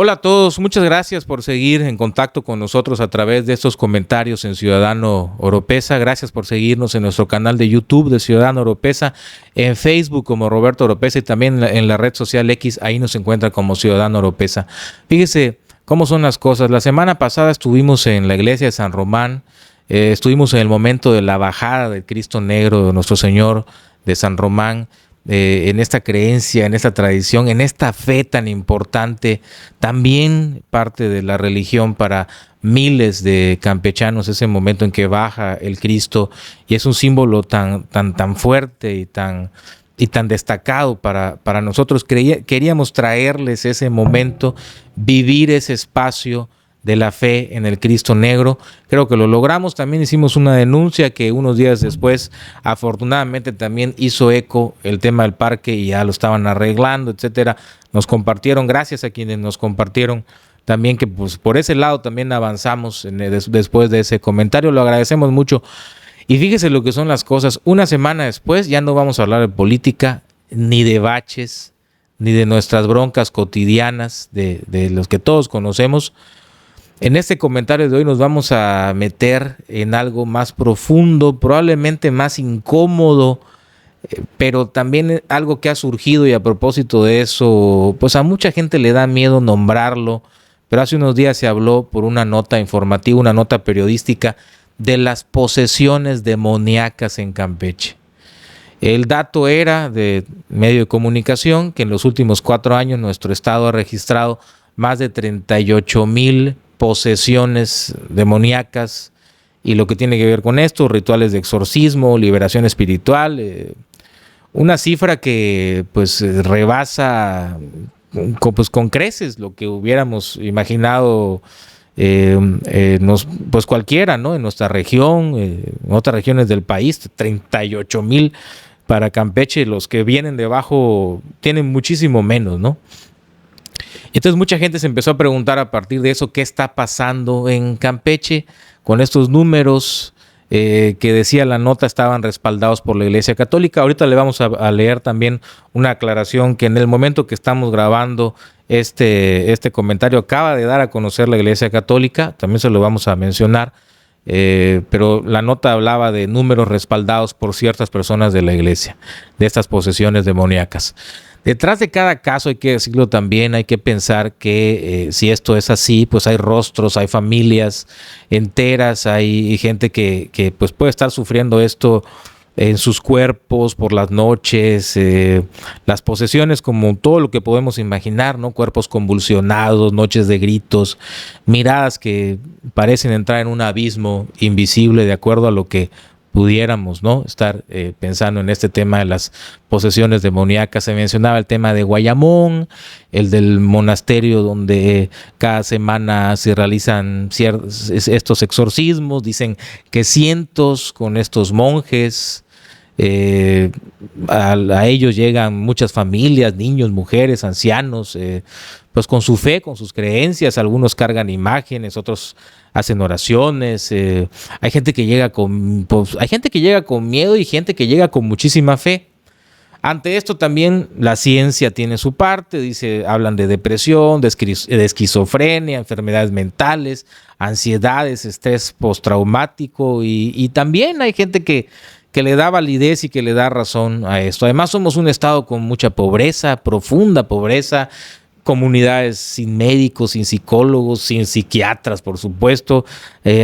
Hola a todos, muchas gracias por seguir en contacto con nosotros a través de estos comentarios en Ciudadano Oropesa. Gracias por seguirnos en nuestro canal de YouTube de Ciudadano Oropesa, en Facebook como Roberto Oropesa y también en la red social X, ahí nos encuentra como Ciudadano Oropesa. Fíjese cómo son las cosas. La semana pasada estuvimos en la iglesia de San Román, estuvimos en el momento de la bajada del Cristo Negro de nuestro Señor de San Román. En esta creencia, en esta tradición, en esta fe tan importante, también parte de la religión para miles de campechanos, ese momento en que baja el Cristo y es un símbolo tan fuerte y tan destacado para nosotros. Queríamos traerles ese momento, vivir ese espacio de la fe en el Cristo Negro. Creo que lo logramos. También hicimos una denuncia que unos días después afortunadamente también hizo eco el tema del parque y ya lo estaban arreglando, etcétera. Nos compartieron, gracias a quienes nos compartieron también, que pues por ese lado también avanzamos después de ese comentario. Lo agradecemos mucho. Y fíjese lo que son las cosas. Una semana después ya no vamos a hablar de política, ni de baches, ni de nuestras broncas cotidianas, de los que todos conocemos. En este comentario de hoy nos vamos a meter en algo más profundo, probablemente más incómodo, pero también algo que ha surgido, y a propósito de eso, pues a mucha gente le da miedo nombrarlo, pero hace unos días se habló por una nota informativa, una nota periodística, de las posesiones demoníacas en Campeche. El dato era de medio de comunicación que en los últimos 4 años nuestro estado ha registrado más de 38,000 posesiones demoníacas, y lo que tiene que ver con esto, rituales de exorcismo, liberación espiritual, una cifra que pues rebasa con creces lo que hubiéramos imaginado pues cualquiera, ¿no? En nuestra región, en otras regiones del país. 38,000 para Campeche. Los que vienen debajo tienen muchísimo menos, ¿no? Entonces mucha gente se empezó a preguntar a partir de eso qué está pasando en Campeche con estos números que decía la nota estaban respaldados por la Iglesia Católica. Ahorita le vamos a leer también una aclaración que en el momento que estamos grabando este comentario acaba de dar a conocer la Iglesia Católica, también se lo vamos a mencionar, pero la nota hablaba de números respaldados por ciertas personas de la Iglesia, de estas posesiones demoníacas. Detrás de cada caso, hay que decirlo también, hay que pensar que si esto es así, pues hay rostros, hay familias enteras, hay gente que pues puede estar sufriendo esto en sus cuerpos por las noches, las posesiones como todo lo que podemos imaginar, ¿no? Cuerpos convulsionados, noches de gritos, miradas que parecen entrar en un abismo invisible, de acuerdo a lo que pudiéramos, ¿no? Estar pensando en este tema de las posesiones demoníacas. Se mencionaba el tema de Guayamón, el del monasterio donde cada semana se realizan estos exorcismos. Dicen que cientos con estos monjes. A ellos llegan muchas familias, niños, mujeres, ancianos, pues con su fe, con sus creencias. Algunos cargan imágenes, otros hacen oraciones. Hay gente que llega con miedo y gente que llega con muchísima fe. Ante esto también la ciencia tiene su parte. Hablan de depresión, de esquizofrenia, enfermedades mentales, ansiedades, estrés postraumático, y también hay gente que le da validez y que le da razón a esto. Además, somos un estado con mucha pobreza, profunda pobreza, comunidades sin médicos, sin psicólogos, sin psiquiatras, por supuesto,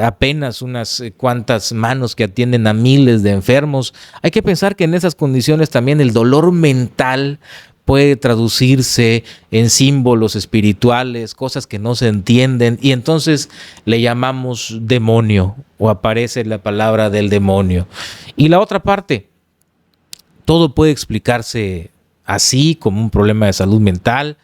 apenas unas cuantas manos que atienden a miles de enfermos. Hay que pensar que en esas condiciones también el dolor mental puede traducirse en símbolos espirituales, cosas que no se entienden, y entonces le llamamos demonio, o aparece la palabra del demonio. Y la otra parte, todo puede explicarse así, como un problema de salud mental,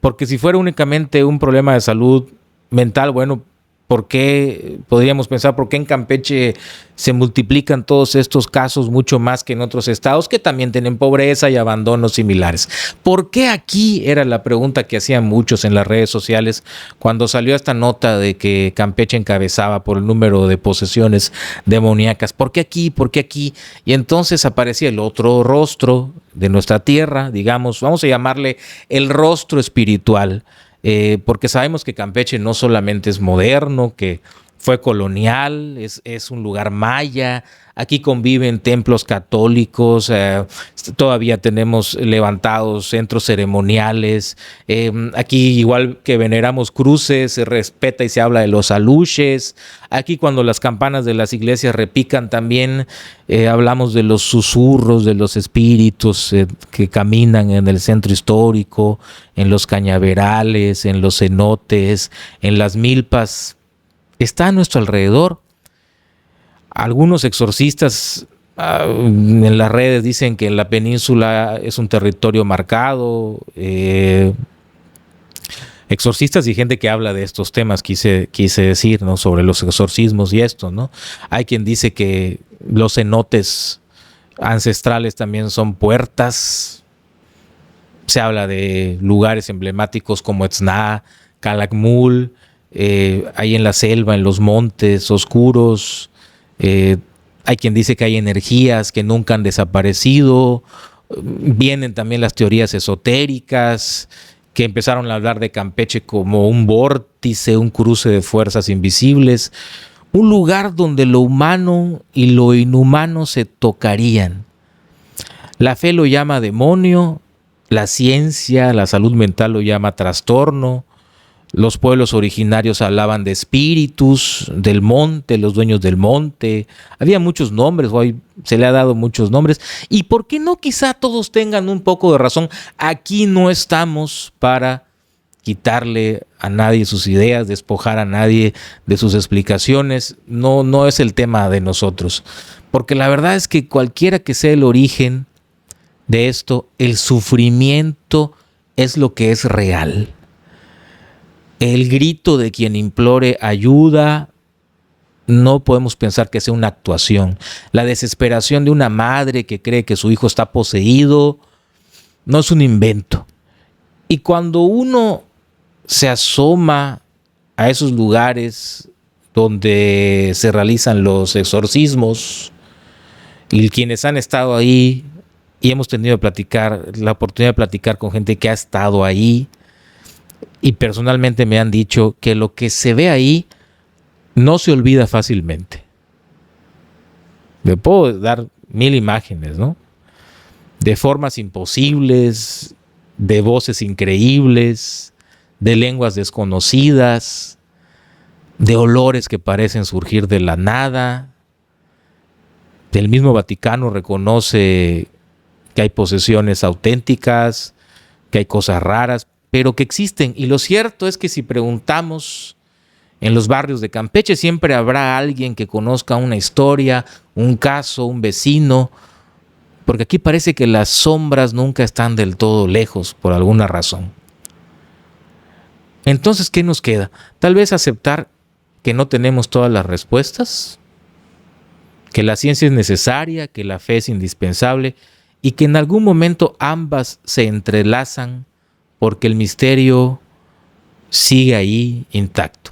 porque si fuera únicamente un problema de salud mental, bueno, ¿por qué podríamos pensar por qué en Campeche se multiplican todos estos casos mucho más que en otros estados que también tienen pobreza y abandonos similares? ¿Por qué aquí? Era la pregunta que hacían muchos en las redes sociales cuando salió esta nota de que Campeche encabezaba por el número de posesiones demoníacas. ¿Por qué aquí? ¿Por qué aquí? Y entonces aparecía el otro rostro de nuestra tierra, digamos, vamos a llamarle el rostro espiritual. porque sabemos que Campeche no solamente es moderno, que fue colonial, es un lugar maya. Aquí conviven templos católicos, todavía tenemos levantados centros ceremoniales. Aquí, igual que veneramos cruces, se respeta y se habla de los aluches. Aquí, cuando las campanas de las iglesias repican, también hablamos de los susurros de los espíritus que caminan en el centro histórico, en los cañaverales, en los cenotes, en las milpas. Está a nuestro alrededor. Algunos exorcistas en las redes dicen que la península es un territorio marcado. Exorcistas y gente que habla de estos temas, quise decir, ¿no? Sobre los exorcismos y esto, ¿no? Hay quien dice que los cenotes ancestrales también son puertas. Se habla de lugares emblemáticos como Etzna, Calakmul, ahí en la selva, en los montes oscuros. Hay quien dice que hay energías que nunca han desaparecido. Vienen también las teorías esotéricas que empezaron a hablar de Campeche como un vórtice, un cruce de fuerzas invisibles, un lugar donde lo humano y lo inhumano se tocarían. La fe lo llama demonio, la ciencia, la salud mental lo llama trastorno. Los pueblos originarios hablaban de espíritus, del monte, los dueños del monte. Había muchos nombres, hoy se le ha dado muchos nombres. ¿Y por qué no quizá todos tengan un poco de razón? Aquí no estamos para quitarle a nadie sus ideas, despojar a nadie de sus explicaciones. No es el tema de nosotros. Porque la verdad es que cualquiera que sea el origen de esto, el sufrimiento es lo que es real. El grito de quien implore ayuda, no podemos pensar que sea una actuación. La desesperación de una madre que cree que su hijo está poseído, no es un invento. Y cuando uno se asoma a esos lugares donde se realizan los exorcismos, y quienes han estado ahí, y hemos tenido la oportunidad de platicar con gente que ha estado ahí, y personalmente me han dicho que lo que se ve ahí no se olvida fácilmente. Le puedo dar 1000 imágenes, ¿no? De formas imposibles, de voces increíbles, de lenguas desconocidas, de olores que parecen surgir de la nada. El mismo Vaticano reconoce que hay posesiones auténticas, que hay cosas raras, pero que existen. Y lo cierto es que si preguntamos en los barrios de Campeche, siempre habrá alguien que conozca una historia, un caso, un vecino, porque aquí parece que las sombras nunca están del todo lejos por alguna razón. Entonces, ¿qué nos queda? Tal vez aceptar que no tenemos todas las respuestas, que la ciencia es necesaria, que la fe es indispensable y que en algún momento ambas se entrelazan porque el misterio sigue ahí intacto.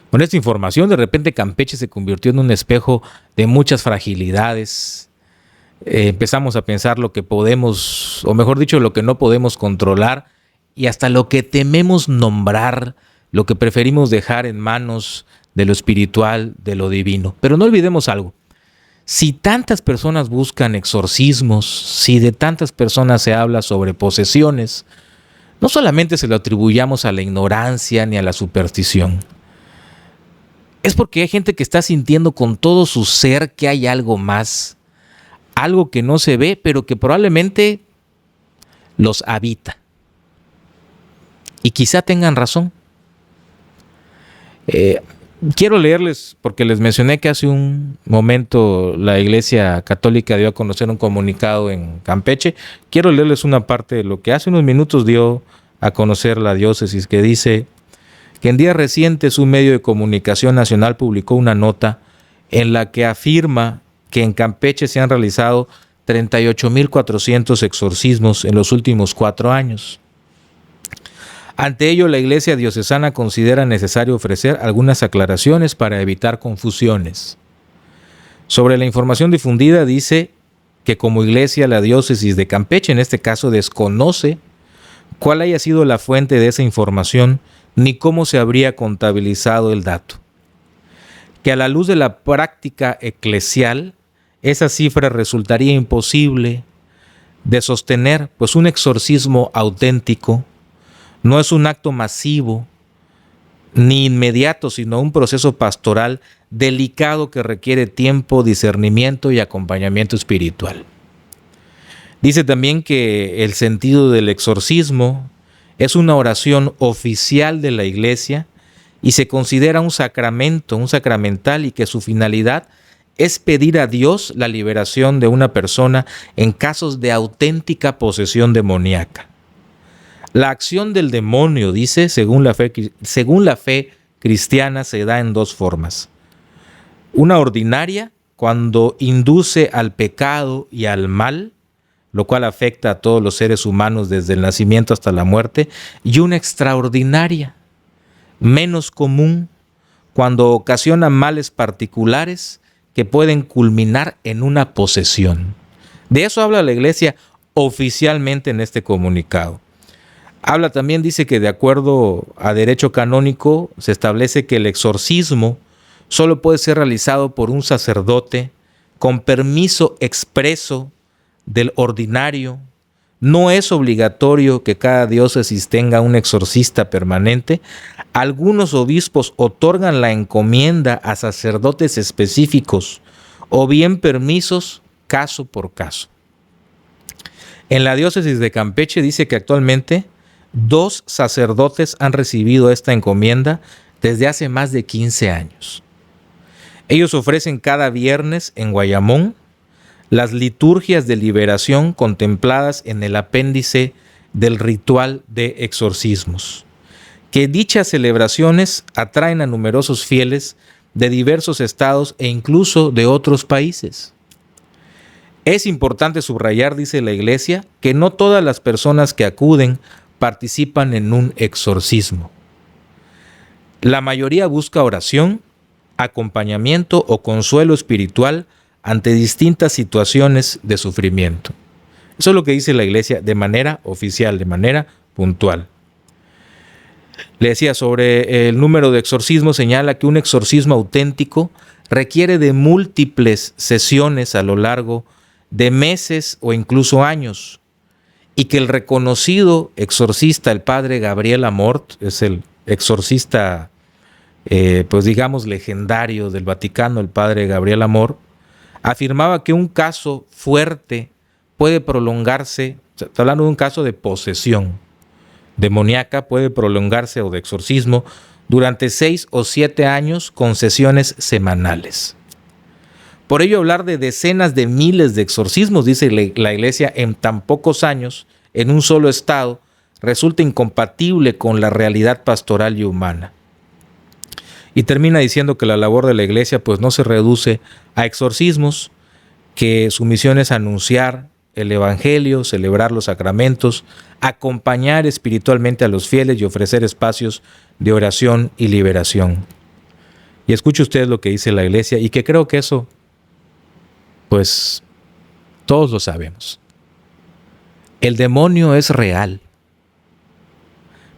Con esta información, de repente Campeche se convirtió en un espejo de muchas fragilidades. Empezamos a pensar lo que podemos, o mejor dicho, lo que no podemos controlar, y hasta lo que tememos nombrar, lo que preferimos dejar en manos de lo espiritual, de lo divino. Pero no olvidemos algo. Si tantas personas buscan exorcismos, si de tantas personas se habla sobre posesiones, no solamente se lo atribuyamos a la ignorancia ni a la superstición. Es porque hay gente que está sintiendo con todo su ser que hay algo más, algo que no se ve, pero que probablemente los habita. Y quizá tengan razón. Quiero leerles, porque les mencioné que hace un momento la Iglesia Católica dio a conocer un comunicado en Campeche. Quiero leerles una parte de lo que hace unos minutos dio a conocer la diócesis, que dice que en días recientes un medio de comunicación nacional publicó una nota en la que afirma que en Campeche se han realizado 38,400 exorcismos en los últimos 4 años. Ante ello, la Iglesia Diocesana considera necesario ofrecer algunas aclaraciones para evitar confusiones. Sobre la información difundida, dice que como Iglesia, la Diócesis de Campeche, en este caso, desconoce cuál haya sido la fuente de esa información, ni cómo se habría contabilizado el dato. Que a la luz de la práctica eclesial, esa cifra resultaría imposible de sostener, pues un exorcismo auténtico no es un acto masivo ni inmediato, sino un proceso pastoral delicado que requiere tiempo, discernimiento y acompañamiento espiritual. Dice también que el sentido del exorcismo es una oración oficial de la Iglesia y se considera un sacramento, un sacramental, y que su finalidad es pedir a Dios la liberación de una persona en casos de auténtica posesión demoníaca. La acción del demonio, dice, según la fe cristiana, se da en dos formas. Una ordinaria, cuando induce al pecado y al mal, lo cual afecta a todos los seres humanos desde el nacimiento hasta la muerte, y una extraordinaria, menos común, cuando ocasiona males particulares que pueden culminar en una posesión. De eso habla la Iglesia oficialmente en este comunicado. Habla también, dice que de acuerdo a derecho canónico se establece que el exorcismo solo puede ser realizado por un sacerdote con permiso expreso del ordinario. No es obligatorio que cada diócesis tenga un exorcista permanente. Algunos obispos otorgan la encomienda a sacerdotes específicos o bien permisos caso por caso. En la diócesis de Campeche dice que actualmente 2 sacerdotes han recibido esta encomienda desde hace más de 15 años. Ellos ofrecen cada viernes en Guayamón las liturgias de liberación contempladas en el apéndice del ritual de exorcismos. Que dichas celebraciones atraen a numerosos fieles de diversos estados e incluso de otros países. Es importante subrayar, dice la Iglesia, que no todas las personas que acuden participan en un exorcismo. La mayoría busca oración, acompañamiento o consuelo espiritual ante distintas situaciones de sufrimiento. Eso es lo que dice la Iglesia de manera oficial, de manera puntual. Le decía sobre el número de exorcismos, señala que un exorcismo auténtico requiere de múltiples sesiones a lo largo de meses o incluso años, y que el reconocido exorcista, el padre Gabriel Amort, es el exorcista, pues digamos, legendario del Vaticano, el padre Gabriel Amort, afirmaba que un caso fuerte puede prolongarse, está hablando de un caso de posesión demoníaca, puede prolongarse, o de exorcismo, durante 6 o 7 años con sesiones semanales. Por ello, hablar de decenas de miles de exorcismos, dice la Iglesia, en tan pocos años, en un solo estado, resulta incompatible con la realidad pastoral y humana. Y termina diciendo que la labor de la Iglesia pues no se reduce a exorcismos, que su misión es anunciar el Evangelio, celebrar los sacramentos, acompañar espiritualmente a los fieles y ofrecer espacios de oración y liberación. Y escuche usted lo que dice la Iglesia, y que creo que eso, pues, todos lo sabemos. El demonio es real,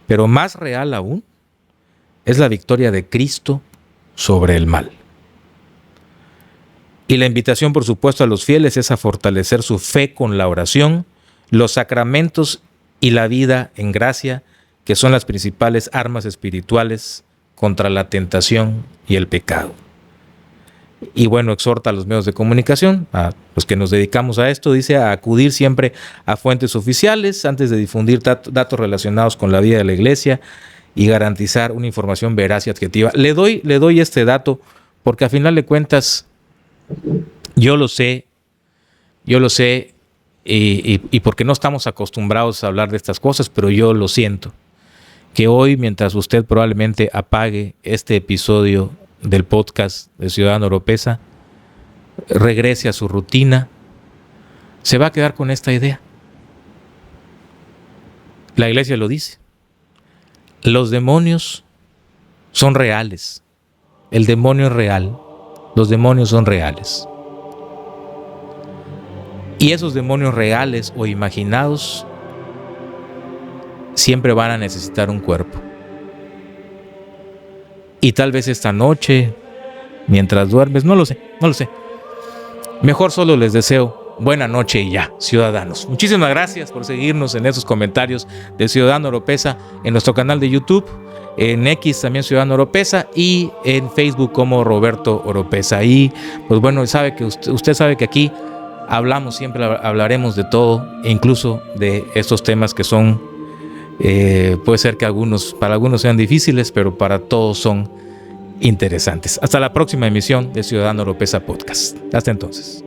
pero más real aún es la victoria de Cristo sobre el mal. Y la invitación, por supuesto, a los fieles es a fortalecer su fe con la oración, los sacramentos y la vida en gracia, que son las principales armas espirituales contra la tentación y el pecado. Y bueno, exhorta a los medios de comunicación, a los que nos dedicamos a esto, dice, a acudir siempre a fuentes oficiales antes de difundir datos relacionados con la vida de la Iglesia y garantizar una información veraz y objetiva. Le doy este dato porque a final de cuentas yo lo sé y porque no estamos acostumbrados a hablar de estas cosas, pero yo lo siento, que hoy, mientras usted probablemente apague este episodio del podcast de Ciudadano Oropesa, regrese a su rutina, se va a quedar con esta idea. La Iglesia lo dice. Los demonios son reales. El demonio es real. Los demonios son reales. Y esos demonios reales o imaginados siempre van a necesitar un cuerpo. Y tal vez esta noche, mientras duermes, no lo sé. Mejor solo les deseo buena noche y ya, ciudadanos. Muchísimas gracias por seguirnos en esos comentarios de Ciudadano Oropesa en nuestro canal de YouTube, en X también Ciudadano Oropesa y en Facebook como Roberto Oropesa. Y pues bueno, usted sabe que aquí siempre hablaremos de todo, e incluso de estos temas que son, puede ser que para algunos sean difíciles, pero para todos son interesantes. Hasta la próxima emisión de Ciudadano Oropesa Podcast. Hasta entonces.